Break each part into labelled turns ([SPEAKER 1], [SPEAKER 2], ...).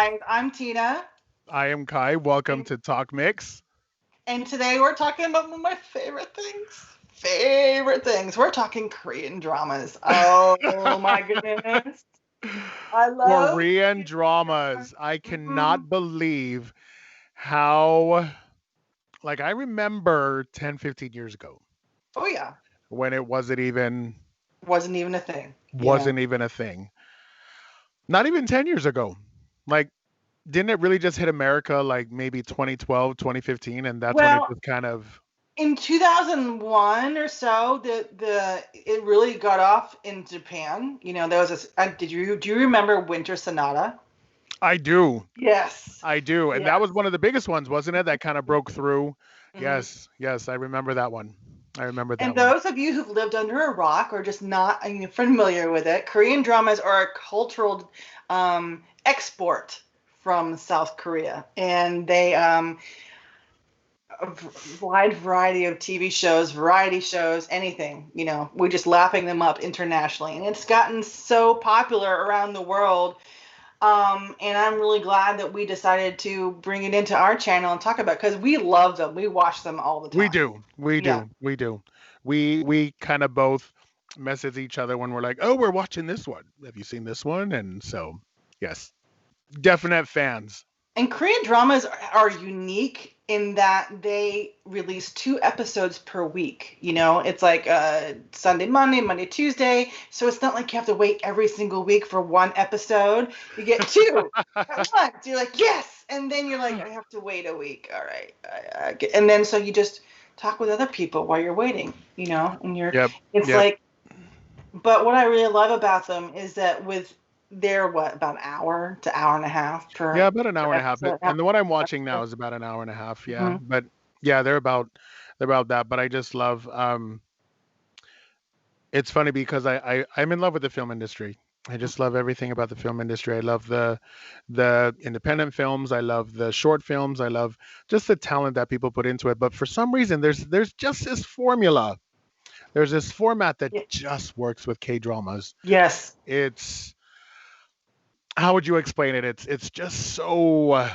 [SPEAKER 1] guys. I'm Tina,
[SPEAKER 2] I am Kai. Welcome
[SPEAKER 1] and,
[SPEAKER 2] to Talk Mix.
[SPEAKER 1] and today we're talking about one of my favorite things. Favorite things. We're talking Korean dramas. Oh my goodness. I love
[SPEAKER 2] Korean
[SPEAKER 1] Korean
[SPEAKER 2] dramas.
[SPEAKER 1] dramas.
[SPEAKER 2] I
[SPEAKER 1] Mhm.
[SPEAKER 2] cannot believe how, I remember 10, 15 years ago
[SPEAKER 1] Oh, yeah.
[SPEAKER 2] when it
[SPEAKER 1] Wasn't even a thing.
[SPEAKER 2] wasn't even a thing. Not even 10 years ago. Like, didn't it really just hit America like maybe 2012, 2015, and that's when it
[SPEAKER 1] Well,
[SPEAKER 2] just kind of
[SPEAKER 1] in 2001 or so, the it really got off in Japan. There was this. Do you remember Winter Sonata?
[SPEAKER 2] I do.
[SPEAKER 1] Yes.
[SPEAKER 2] I do. And that was
[SPEAKER 1] Yes.
[SPEAKER 2] one of the biggest ones, wasn't it? That kind of broke through.
[SPEAKER 1] Mhm.
[SPEAKER 2] Yes, yes, I remember that one. I remember
[SPEAKER 1] And
[SPEAKER 2] that one.
[SPEAKER 1] those of you who've lived under a rock or just not familiar with it, Korean dramas are a cultural export from South Korea, and they a wide variety of TV shows, variety shows, anything. We're just lapping them up internationally, and it's gotten so popular around the world. And I'm really glad that we decided to bring it into our channel and talk about it because we love them. We watch them all the
[SPEAKER 2] We
[SPEAKER 1] time.
[SPEAKER 2] do. We
[SPEAKER 1] Yeah.
[SPEAKER 2] do. We do. We kind of both message each other when we're like, "Oh, we're watching this one. Have you seen this one?" And so, yes, definite fans.
[SPEAKER 1] And Korean dramas are unique in that they release 2 episodes per week. It's like Sunday, Monday, Monday, Tuesday. So it's not like you have to wait every single week for one episode. You get two at once. You're like, yes. And then you're like, I have to wait a week. All right. And then so you just talk with other people while you're waiting, and
[SPEAKER 2] Yep.
[SPEAKER 1] it's
[SPEAKER 2] Yep.
[SPEAKER 1] like, but what I really love about them is that with they're about an hour to hour and a half
[SPEAKER 2] Yeah,
[SPEAKER 1] per
[SPEAKER 2] about an hour and a half.
[SPEAKER 1] episode.
[SPEAKER 2] And the one I'm watching now is about an hour and a half. Yeah,
[SPEAKER 1] Mhm.
[SPEAKER 2] but yeah, they're about that. But I just love. It's funny because I'm in love with the film industry. I just love everything about the film industry. I love the independent films. I love the short films. I love just the talent that people put into it. But for some reason, there's just this formula. There's this format that
[SPEAKER 1] Ye-
[SPEAKER 2] just works with K dramas.
[SPEAKER 1] Yes.
[SPEAKER 2] It's how would you explain it? It's just so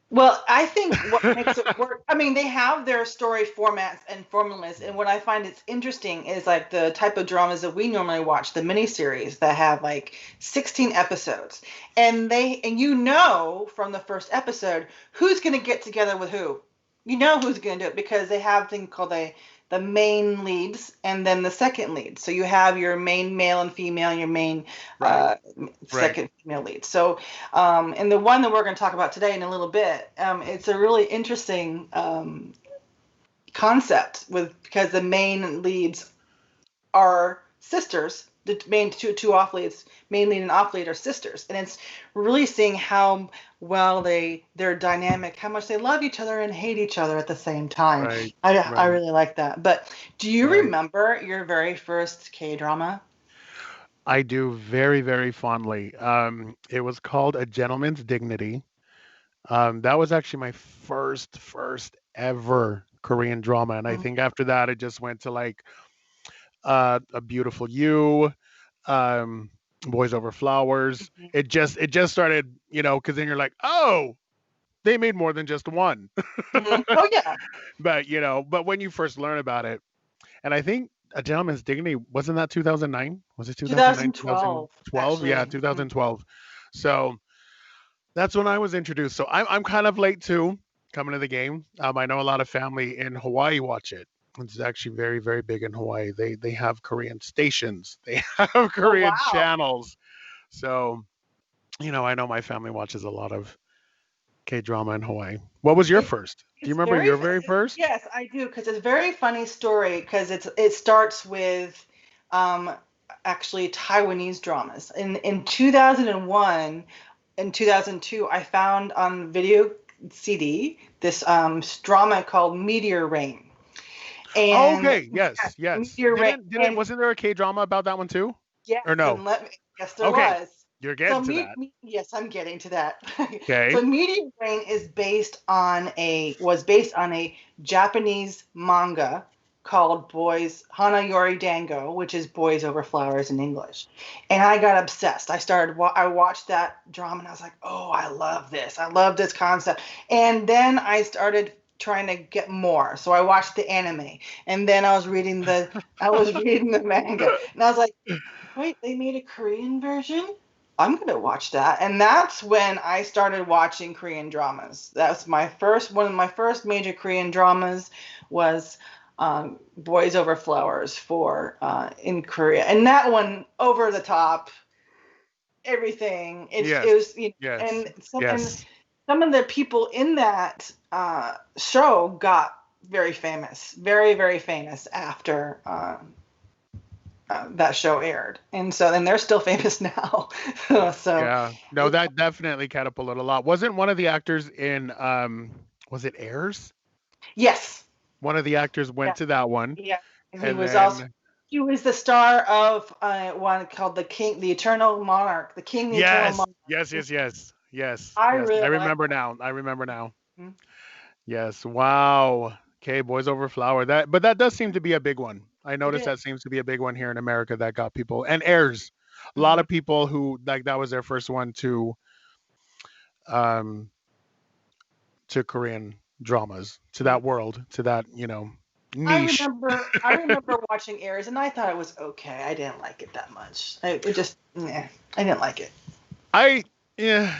[SPEAKER 1] Well, I think what makes it work, I mean, they have their story formats and formulas, and what I find it's interesting is like the type of dramas that we normally watch, the miniseries that have like 16 episodes. And from the first episode who's going to get together with who. You know who's going to do it because they have thing called the main leads and then the second lead. So you have your main male and female, your main
[SPEAKER 2] right,
[SPEAKER 1] uh,
[SPEAKER 2] right.
[SPEAKER 1] second female lead. So and the one that we're going to talk about today in a little bit, it's a really interesting concept because the main leads are sisters. The main two off leads, main lead and off lead, are sisters, and it's really seeing how well they're dynamic, how much they love each other and hate each other at the same time.
[SPEAKER 2] Right,
[SPEAKER 1] I
[SPEAKER 2] right,
[SPEAKER 1] really like that. But do you
[SPEAKER 2] right.
[SPEAKER 1] remember your very first K drama?
[SPEAKER 2] I do very, very fondly. It was called A Gentleman's Dignity. That was actually my first ever Korean drama, and I think after that it just went to like A Beautiful You, um, Boys Over Flowers. It just started, because then you're like, oh, they made more than just one.
[SPEAKER 1] Mm-hmm. Oh yeah,
[SPEAKER 2] But when you first learn about it, and I think A Gentleman's Dignity wasn't that 2009? Was it 2009,
[SPEAKER 1] 2012
[SPEAKER 2] 2012? Yeah,
[SPEAKER 1] actually.
[SPEAKER 2] 2012. So that's when I was introduced. So I'm kind of late too coming to the game. I know a lot of family in Hawaii watch it. It's actually very, very big in Hawaii. They have Korean stations. They have
[SPEAKER 1] Oh
[SPEAKER 2] Korean
[SPEAKER 1] wow.
[SPEAKER 2] channels. So, I know my family watches a lot of K drama in Hawaii. What was your
[SPEAKER 1] It,
[SPEAKER 2] first? Do you
[SPEAKER 1] it's
[SPEAKER 2] remember your very first?
[SPEAKER 1] yes, I do because it's a very funny story because it starts with um, actually Taiwanese dramas. In 2001 and 2002, I found on video CD this drama called Meteor Rain.
[SPEAKER 2] Oh,
[SPEAKER 1] And
[SPEAKER 2] okay. Yes,
[SPEAKER 1] yes,
[SPEAKER 2] yes.
[SPEAKER 1] Meteor Rain.
[SPEAKER 2] Didn't
[SPEAKER 1] And
[SPEAKER 2] wasn't there a K drama about that one too?
[SPEAKER 1] yes,
[SPEAKER 2] Or no?
[SPEAKER 1] yes, there
[SPEAKER 2] Okay,
[SPEAKER 1] was.
[SPEAKER 2] you're
[SPEAKER 1] So
[SPEAKER 2] getting to that.
[SPEAKER 1] yes, I'm getting to that.
[SPEAKER 2] Okay.
[SPEAKER 1] So Meteor Brain is based on a was based on a Japanese manga called Boys Hana Yori Dango, which is Boys Over Flowers in English. And I got obsessed. I watched that drama and I was like, "Oh, I love this. I love this concept." And then I started trying to get more. So I watched the anime and then I was reading the manga and I was like, "Wait, they made a Korean version? I'm going to watch that." And that's when I started watching Korean dramas. That's one of my first major Korean dramas was Boys Over Flowers for in Korea, and that one over the top, everything. It
[SPEAKER 2] Yes.
[SPEAKER 1] was
[SPEAKER 2] Yes.
[SPEAKER 1] and
[SPEAKER 2] Yes.
[SPEAKER 1] some of the people in that show got very famous, very very famous after that show aired, and they're still famous now. So
[SPEAKER 2] Yeah. No, that definitely catapulted a lot. Wasn't one of the actors in was it Airs?
[SPEAKER 1] yes,
[SPEAKER 2] One of the actors
[SPEAKER 1] yeah,
[SPEAKER 2] went to that one,
[SPEAKER 1] yeah, and
[SPEAKER 2] and then
[SPEAKER 1] he was the star of one called the Eternal Monarch, the King, the Eternal
[SPEAKER 2] yes,
[SPEAKER 1] Monarch.
[SPEAKER 2] yes, yes, yes, yes,
[SPEAKER 1] I
[SPEAKER 2] yes. I
[SPEAKER 1] really like
[SPEAKER 2] remember now. I remember now.
[SPEAKER 1] him.
[SPEAKER 2] Yes. Wow. Okay, Boys Over Flower. But that does seem to be a big one. I
[SPEAKER 1] It
[SPEAKER 2] noticed
[SPEAKER 1] is.
[SPEAKER 2] that seems to be a big one here in America that got people and Airs. A lot
[SPEAKER 1] Mhm.
[SPEAKER 2] of people who like that was their first one um to Korean dramas, to
[SPEAKER 1] Mhm.
[SPEAKER 2] that world, to that,
[SPEAKER 1] I
[SPEAKER 2] niche.
[SPEAKER 1] remember I remember watching Airs and I thought it was okay. I didn't like it that much. I didn't like it.
[SPEAKER 2] I yeah,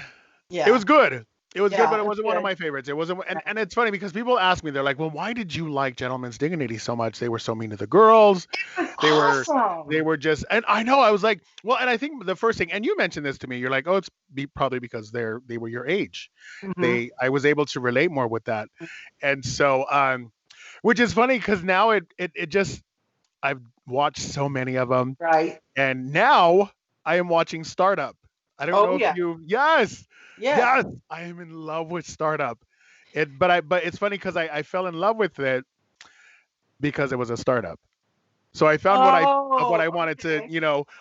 [SPEAKER 2] it
[SPEAKER 1] Yeah.
[SPEAKER 2] was good. It was good, but
[SPEAKER 1] Yeah,
[SPEAKER 2] it
[SPEAKER 1] it was
[SPEAKER 2] wasn't one of
[SPEAKER 1] good.
[SPEAKER 2] my favorites. It wasn't,
[SPEAKER 1] Right.
[SPEAKER 2] and it's funny because people ask me, they're like, "Well, why did you like Gentleman's Dignity so much? They were so mean to the girls.
[SPEAKER 1] It was
[SPEAKER 2] They were, they
[SPEAKER 1] awesome.
[SPEAKER 2] were just." And I know, I was like, "Well," and I think the first thing, and you mentioned this to me, you're like, "Oh, probably because they were your age.
[SPEAKER 1] Hmm.
[SPEAKER 2] I was able to relate more with that." And so, which is funny because now it just I've watched so many of them,
[SPEAKER 1] Right.
[SPEAKER 2] and now I am watching Startup. I don't
[SPEAKER 1] Oh
[SPEAKER 2] know if
[SPEAKER 1] yeah.
[SPEAKER 2] you, yes,
[SPEAKER 1] Yes.
[SPEAKER 2] yes, I am in love with Startup. But it's funny because I fell in love with it because it was a startup. So I found what I
[SPEAKER 1] Oh,
[SPEAKER 2] wanted to,
[SPEAKER 1] okay.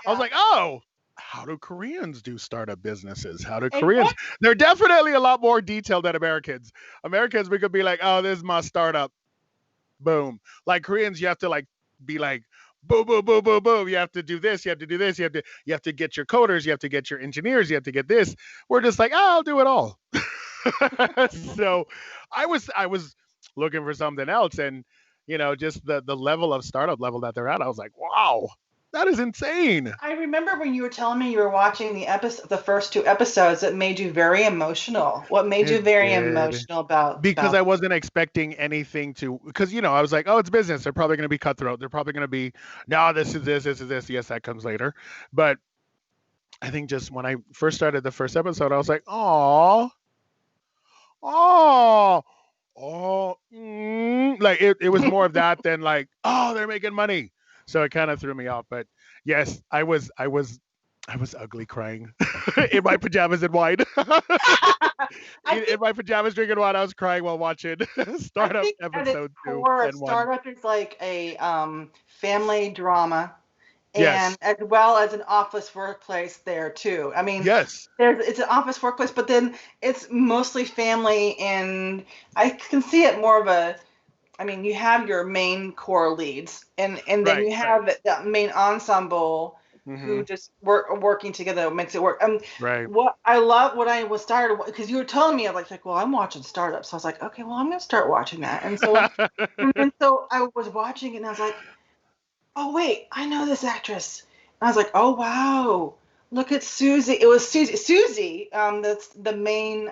[SPEAKER 2] I was
[SPEAKER 1] Yeah.
[SPEAKER 2] like, oh, how do Koreans do startup businesses? How do
[SPEAKER 1] And
[SPEAKER 2] Koreans?
[SPEAKER 1] what?
[SPEAKER 2] They're definitely a lot more detailed than Americans. Americans, we could be like, oh, this is my startup. Boom. Like Koreans, you have to like be like, boom, boom, boom, boom, boom. You have to do this. You have to do this. You have to get your coders. You have to get your engineers. You have to get this. We're just like, oh, I'll do it all. So I was looking for something else, and just the level of startup level that they're at, I was like, wow, that is insane.
[SPEAKER 1] I remember when you were telling me you were watching the first two episodes that made you very emotional. What made
[SPEAKER 2] It
[SPEAKER 1] you very
[SPEAKER 2] did.
[SPEAKER 1] emotional
[SPEAKER 2] Because I
[SPEAKER 1] about
[SPEAKER 2] wasn't expecting anything to, because I was like, oh, it's business. They're probably going to be cutthroat. They're probably going to be, no, this is this. Yes, that comes later. But I think just when I first started the first episode, I was like, oh, oh, oh, like it was more of that than like, oh, they're making money. So it kind of threw me off. But yes, I was ugly crying in my pajamas and wine.
[SPEAKER 1] I
[SPEAKER 2] In
[SPEAKER 1] think
[SPEAKER 2] my pajamas drinking wine, I was crying while watching
[SPEAKER 1] I
[SPEAKER 2] Startup
[SPEAKER 1] think at its
[SPEAKER 2] episode two
[SPEAKER 1] core,
[SPEAKER 2] and one.
[SPEAKER 1] Startup is like a family drama, and
[SPEAKER 2] Yes.
[SPEAKER 1] as well as an office workplace there too. I mean,
[SPEAKER 2] Yes.
[SPEAKER 1] it's an office workplace, but then it's mostly family, and I can see it more of a. I mean, you have your main core leads, and then
[SPEAKER 2] Right.
[SPEAKER 1] you
[SPEAKER 2] Right.
[SPEAKER 1] have that main ensemble
[SPEAKER 2] Hmm.
[SPEAKER 1] who just working together makes it work.
[SPEAKER 2] Right.
[SPEAKER 1] What I love, what I was started because you were telling me, I was like, well, I'm watching startups, so I was like, okay, well, I'm gonna start watching that, and so I was watching it, and I was like, oh wait, I know this actress. And I was like, oh wow, look at Susie. It was Susie. Susie, that's the main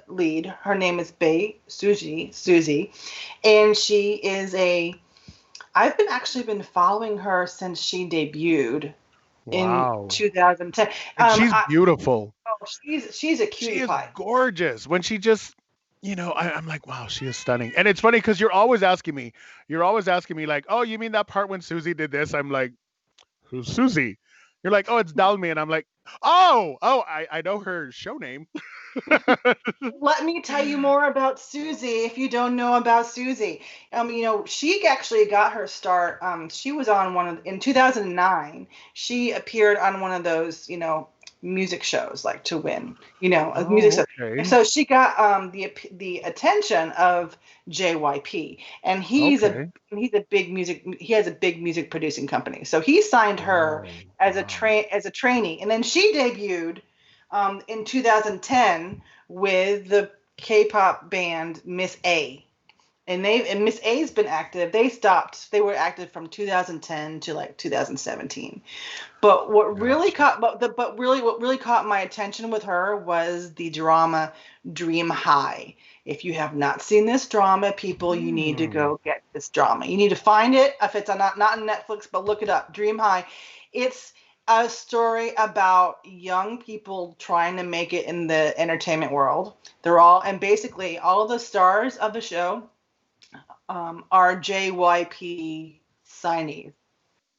[SPEAKER 1] lead. Her name is Bae Susie. Susie, and she is a. I've been following her since she debuted in
[SPEAKER 2] Wow.
[SPEAKER 1] 2010.
[SPEAKER 2] And she's beautiful.
[SPEAKER 1] She's a
[SPEAKER 2] She
[SPEAKER 1] cutie
[SPEAKER 2] is
[SPEAKER 1] pie.
[SPEAKER 2] gorgeous. When she just, I'm like, wow, she is stunning. And it's funny because you're always asking me like, oh, you mean that part when Susie did this? I'm like, who's Susie? You're like, oh, it's Dalmi. And I'm like, oh, I know her show name.
[SPEAKER 1] Let me tell you more about Susie if you don't know about Susie. She actually got her start. She was on in 2009. She appeared on one of those, music shows, like to win, music
[SPEAKER 2] Oh,
[SPEAKER 1] shows. And
[SPEAKER 2] okay.
[SPEAKER 1] so she got the attention of JYP, and
[SPEAKER 2] Okay.
[SPEAKER 1] he's a big music. He has a big music producing company, so he signed her
[SPEAKER 2] Oh,
[SPEAKER 1] as
[SPEAKER 2] wow.
[SPEAKER 1] a trainee, and then she debuted in 2010 with the K-pop band Miss A. And Miss A's been active. They were active from 2010 to like 2017. But
[SPEAKER 2] Gotcha.
[SPEAKER 1] what really caught my attention with her was the drama Dream High. If you have not seen this drama, people, you need to
[SPEAKER 2] Hmm.
[SPEAKER 1] go get this drama. You need to find it if it's not on Netflix, but look it up. Dream High. It's a story about young people trying to make it in the entertainment world. And basically all of the stars of the show are JYP signees.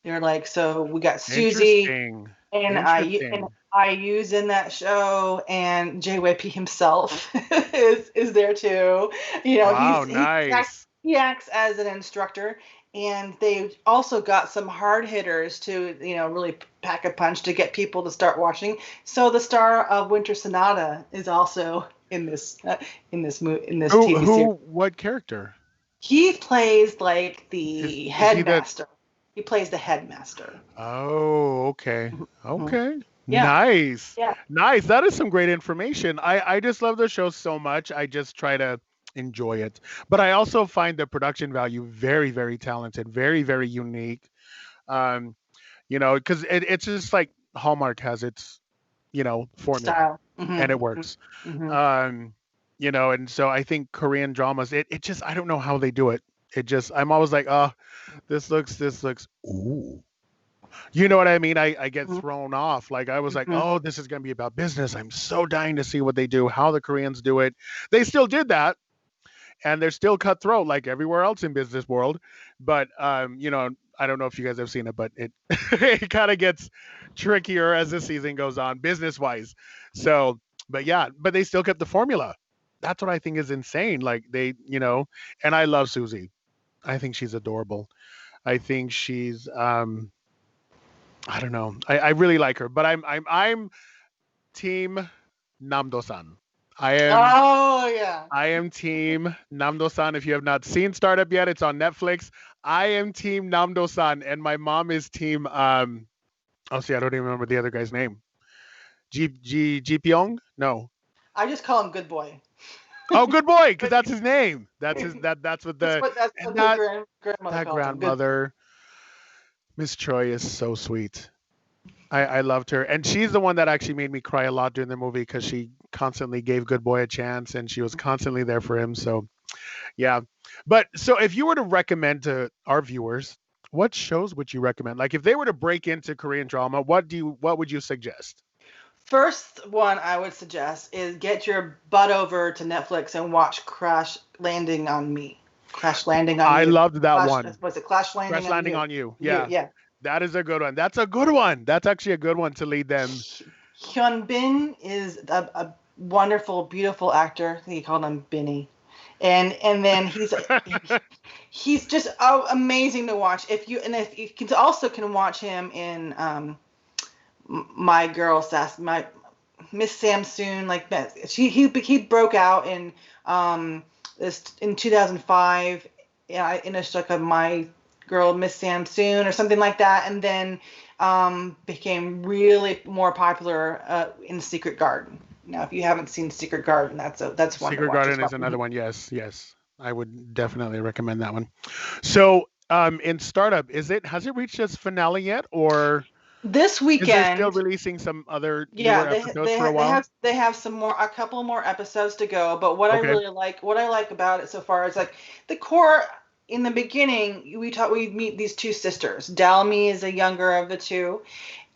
[SPEAKER 1] They're like, so we got Suzy
[SPEAKER 2] Interesting.
[SPEAKER 1] and
[SPEAKER 2] Interesting.
[SPEAKER 1] IU's in that show, and JYP himself is there too.
[SPEAKER 2] Wow, nice.
[SPEAKER 1] He acts as an instructor, and they also got some hard hitters to really pack a punch to get people to start watching. So the star of Winter Sonata is also in this TV series.
[SPEAKER 2] What character?
[SPEAKER 1] He plays like the
[SPEAKER 2] Is he the
[SPEAKER 1] headmaster. He plays the headmaster.
[SPEAKER 2] Oh, okay.
[SPEAKER 1] Mhm.
[SPEAKER 2] Okay.
[SPEAKER 1] Yeah,
[SPEAKER 2] Nice.
[SPEAKER 1] yeah.
[SPEAKER 2] Nice. That is some great information. I just love the show so much. I just try to enjoy it. But I also find the production value very, very talented, very, very unique. Um, because it's just like Hallmark has its, formula
[SPEAKER 1] Style.
[SPEAKER 2] and it
[SPEAKER 1] Hmm.
[SPEAKER 2] works.
[SPEAKER 1] Hmm.
[SPEAKER 2] Um, and so I think Korean dramas, it just I don't know how they do it. It just I'm always like, oh, this looks ooh. You know what I mean? I get
[SPEAKER 1] Hmm.
[SPEAKER 2] thrown off. Like I was like,
[SPEAKER 1] Hmm.
[SPEAKER 2] oh, this is gonna be about business. I'm so dying to see what they do, how the Koreans do it. They still did that, and they're still cutthroat like everywhere else in business world. But I don't know if you guys have seen it, but it it kind of gets trickier as the season goes on, business wise. So, but yeah, but they still kept the formula. That's what I think is insane. Like and I love Susie. I think she's adorable. I think she's I don't know. I really like her, but I'm team Namdo-san. I am
[SPEAKER 1] Oh yeah.
[SPEAKER 2] I am team Namdo-san. If you have not seen Startup yet, it's on Netflix. I am team Namdo-san, and my mom is team oh see, I don't even remember the other guy's name. Ji Pyong? No.
[SPEAKER 1] I just call him Good Boy.
[SPEAKER 2] Oh, good boy, because
[SPEAKER 1] But
[SPEAKER 2] that's his name. That's what
[SPEAKER 1] that's
[SPEAKER 2] and
[SPEAKER 1] what his grandmother
[SPEAKER 2] that
[SPEAKER 1] called him. Good Boy.
[SPEAKER 2] grandmother, Miss Choi is so sweet. I loved her, and she's the one that actually made me cry a lot during the movie because she constantly gave Good Boy a chance, and she was constantly there for him. So yeah, but so if you were to recommend to our viewers, what shows would you recommend? Like if they were to break into Korean drama, what would you suggest?
[SPEAKER 1] First one I would suggest is get your butt over to Netflix and watch Crash Landing on Me. Crash Landing on
[SPEAKER 2] I
[SPEAKER 1] You.
[SPEAKER 2] loved that
[SPEAKER 1] Clash
[SPEAKER 2] one.
[SPEAKER 1] was it Crash Landing
[SPEAKER 2] Crash
[SPEAKER 1] on
[SPEAKER 2] Landing
[SPEAKER 1] You?
[SPEAKER 2] on You.
[SPEAKER 1] You,
[SPEAKER 2] Yeah,
[SPEAKER 1] yeah.
[SPEAKER 2] that is a good one. That's a good one. That's actually a good one to lead them.
[SPEAKER 1] Hyun Bin is a wonderful, beautiful actor. I think he called him Binny, and then he's just amazing to watch. If you can also can watch him in My Girl Sass my Miss Samsoon, like that. He broke out in this in 2005, in a like a My Girl Miss Samsoon or something like that, and then became really more popular in Secret Garden. Now, if you haven't seen Secret Garden, that's one to
[SPEAKER 2] Secret
[SPEAKER 1] watch as
[SPEAKER 2] Garden
[SPEAKER 1] well.
[SPEAKER 2] is another one. Yes, yes. I would definitely recommend that one. So, in startup, has it reached its finale yet, or
[SPEAKER 1] This
[SPEAKER 2] is there still
[SPEAKER 1] weekend,
[SPEAKER 2] releasing some other
[SPEAKER 1] yeah,
[SPEAKER 2] newer episodes for a while?
[SPEAKER 1] they have a couple more episodes to go. But
[SPEAKER 2] Okay.
[SPEAKER 1] what I like about it so far is like the core. In the beginning, we meet these two sisters. Dalmi is a younger of the two,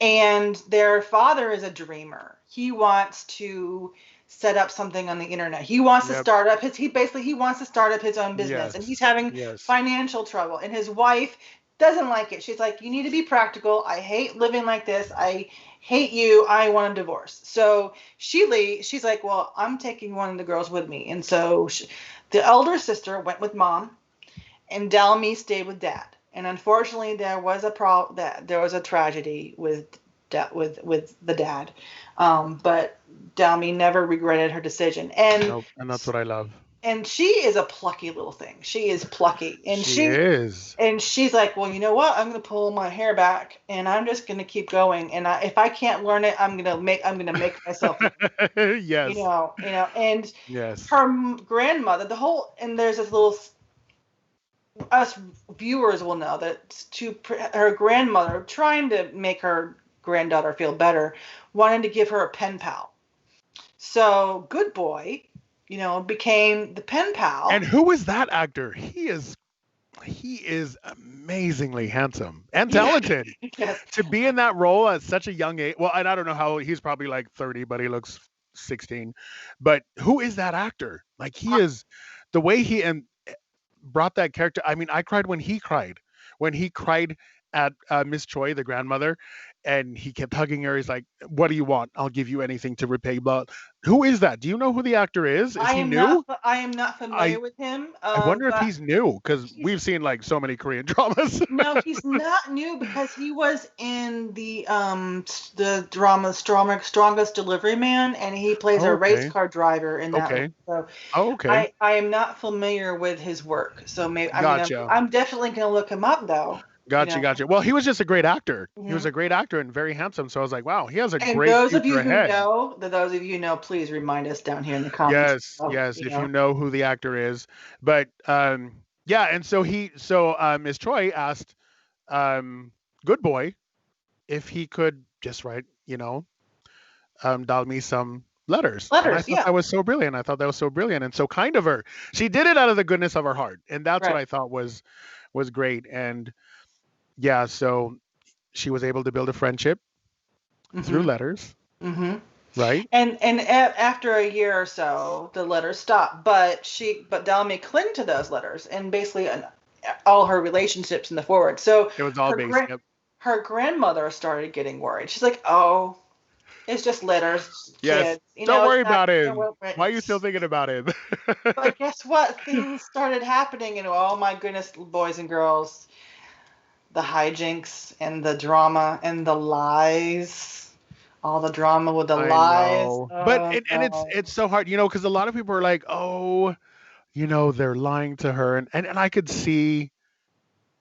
[SPEAKER 1] and their father is a dreamer. He wants to set up something on the internet. He wants to
[SPEAKER 2] Yep.
[SPEAKER 1] start up his he basically he wants to start up his own business, and he's
[SPEAKER 2] Yes.
[SPEAKER 1] having
[SPEAKER 2] Yes.
[SPEAKER 1] financial trouble, and his wife doesn't like it. She's like, you need to be practical. I hate living like this. I hate you. I want a divorce. So she's like, well, I'm taking one of the girls with me. And so the elder sister went with mom, and Dalmy stayed with dad. And unfortunately, there was a tragedy with with the dad. But Dalmi never regretted her decision,
[SPEAKER 2] Nope, and that's what I love.
[SPEAKER 1] and she is a plucky little thing. She is plucky,
[SPEAKER 2] She is.
[SPEAKER 1] and she's like, well, you know what? I'm gonna pull my hair back, and I'm just gonna keep going. And if I can't learn it, I'm gonna make myself,
[SPEAKER 2] Yes.
[SPEAKER 1] And
[SPEAKER 2] Yes.
[SPEAKER 1] her grandmother, and there's this little, us viewers will know that her grandmother, trying to make her granddaughter feel better, wanted to give her a pen pal. So Good Boy, became the pen pal.
[SPEAKER 2] And who is that actor? He is amazingly handsome and talented.
[SPEAKER 1] Yes.
[SPEAKER 2] To be in that role at such a young age. Well, and I don't know how he's probably like 30, but he looks 16. But who is that actor? Like, he is, the way he brought that character. I mean, I cried when he cried. When he cried at Miss Choi, the grandmother, and he kept hugging her. He's like, "What do you want? I'll give you anything to repay." But who is that? Do you know who the actor is? Is he new?
[SPEAKER 1] I am not familiar with him.
[SPEAKER 2] I wonder if he's new, because we've seen like so many Korean dramas.
[SPEAKER 1] No, he's not new, because he was in the drama Strongest Delivery Man, and he plays a race car driver in that.
[SPEAKER 2] Okay.
[SPEAKER 1] So,
[SPEAKER 2] okay.
[SPEAKER 1] I am not familiar with his work, so maybe
[SPEAKER 2] Gotcha.
[SPEAKER 1] I'm definitely gonna look him up though.
[SPEAKER 2] Gotcha. Well, he was just a great actor. Mm-hmm. He was a great actor and very handsome. So I was like, wow, he has a great future ahead.
[SPEAKER 1] Those of you who know, please remind us down here in the comments.
[SPEAKER 2] Yes, if you know who the actor is. But yeah, and so Ms. Choi asked Good Boy if he could just write, Dalmi some letters. And I thought that was so brilliant. And so kind of her. She did it out of the goodness of her heart, and that's what I thought was great. And yeah, so she was able to build a friendship through letters, right?
[SPEAKER 1] And after a year or so, the letters stopped. But Dalmi clung to those letters, and basically all her relationships in the forward. So
[SPEAKER 2] it was all based.
[SPEAKER 1] Her grandmother started getting worried. She's like, "Oh, it's just letters,
[SPEAKER 2] yes.
[SPEAKER 1] kids.
[SPEAKER 2] Don't worry about him. Why are you still thinking about him?"
[SPEAKER 1] But guess what? Things started happening, and oh my goodness, boys and girls. The hijinks and the drama and the lies, all the drama with the lies.
[SPEAKER 2] Know. But it's so hard, because a lot of people are like, oh, they're lying to her, and I could see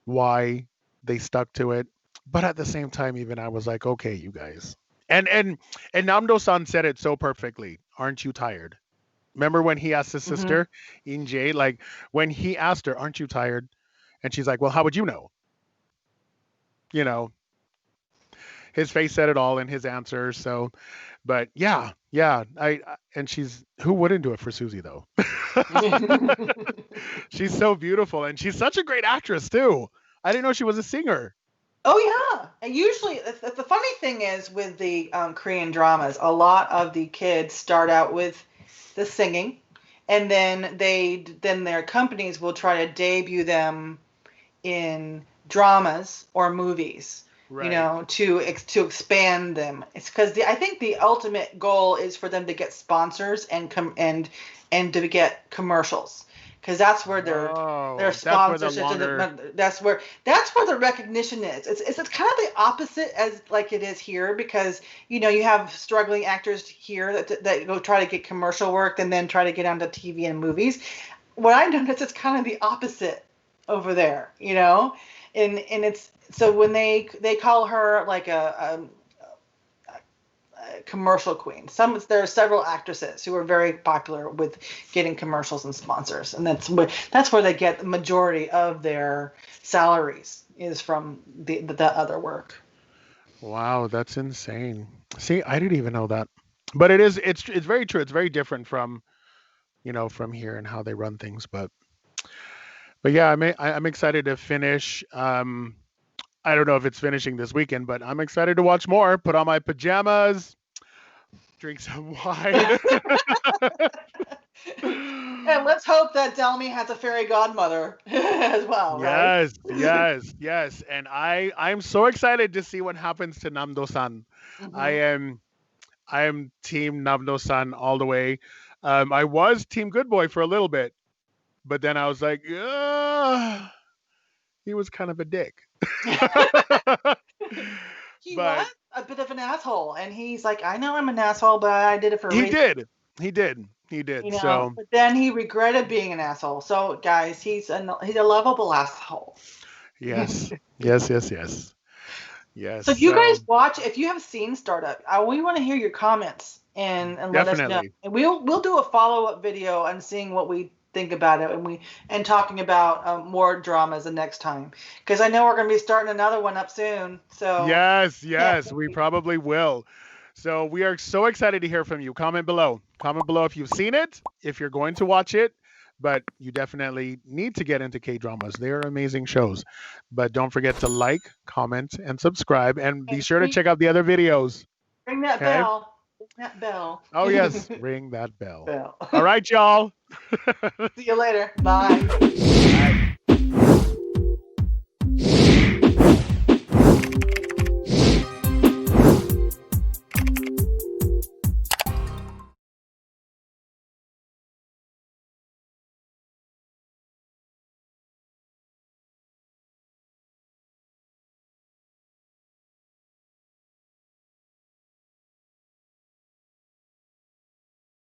[SPEAKER 2] why they stuck to it. But at the same time, even I was like, okay, you guys. And Namdo-san said it so perfectly. Aren't you tired? Remember when he asked his sister, In-jae, like when he asked her, aren't you tired? And she's like, well, how would you know? His face said it all in his answer. So, but yeah. And who wouldn't do it for Suzy though? She's so beautiful, and she's such a great actress too. I didn't know she was a singer.
[SPEAKER 1] Oh yeah. And usually the funny thing is with the Korean dramas, a lot of the kids start out with the singing, and then their companies will try to debut them in dramas or movies, right. To expand them. It's because I think the ultimate goal is for them to get sponsors and to get commercials, because that's where their sponsors. That's where the recognition is. It's kind of the opposite as like it is here, because you have struggling actors here that go try to get commercial work and then try to get onto TV and movies. What I noticed, it's kind of the opposite over there, and it's so when they call her like a commercial queen. There are several actresses who are very popular with getting commercials and sponsors, and that's where they get the majority of their salaries, is from the other work.
[SPEAKER 2] Wow, that's insane. See, I didn't even know that, but it's very true. It's very different from from here and how they run things, but yeah, I'm excited to finish. I don't know if it's finishing this weekend, but I'm excited to watch more. Put on my pajamas, drink some wine.
[SPEAKER 1] And let's hope that Dalmi has a fairy godmother as well.
[SPEAKER 2] Yes,
[SPEAKER 1] right?
[SPEAKER 2] yes. And I'm so excited to see what happens to Namdo-san. Mm-hmm. I am team Namdo-san all the way. I was team Good Boy for a little bit, but then I was like, he was kind of a dick.
[SPEAKER 1] He
[SPEAKER 2] but
[SPEAKER 1] was a bit of an asshole, and he's like, I know I'm an asshole, but I did it for a
[SPEAKER 2] he
[SPEAKER 1] reason.
[SPEAKER 2] did. He did. He did.
[SPEAKER 1] You know,
[SPEAKER 2] So
[SPEAKER 1] but then he regretted being an asshole. So, guys, he's a lovable asshole.
[SPEAKER 2] yes, yes, yes, yes, yes.
[SPEAKER 1] So, if you
[SPEAKER 2] So
[SPEAKER 1] guys watch, if you have seen Startup, we want to hear your comments and let us know.
[SPEAKER 2] definitely.
[SPEAKER 1] And we'll do a follow up video on seeing what we think about it, and talking about more dramas the next time, because I know we're going to be starting another one up soon. So
[SPEAKER 2] Yes,
[SPEAKER 1] yeah,
[SPEAKER 2] yes, we probably will. So we are so excited to hear from you. Comment below. Comment below if you've seen it, if you're going to watch it, but you definitely need to get into K-dramas. They are amazing shows. But don't forget to like, comment, and subscribe, and be
[SPEAKER 1] and
[SPEAKER 2] sure to check out the other videos.
[SPEAKER 1] ring that
[SPEAKER 2] Okay?
[SPEAKER 1] bell. Ring that bell.
[SPEAKER 2] Oh yes, ring that bell.
[SPEAKER 1] Bell.
[SPEAKER 2] All right, y'all.
[SPEAKER 1] See you later. Bye.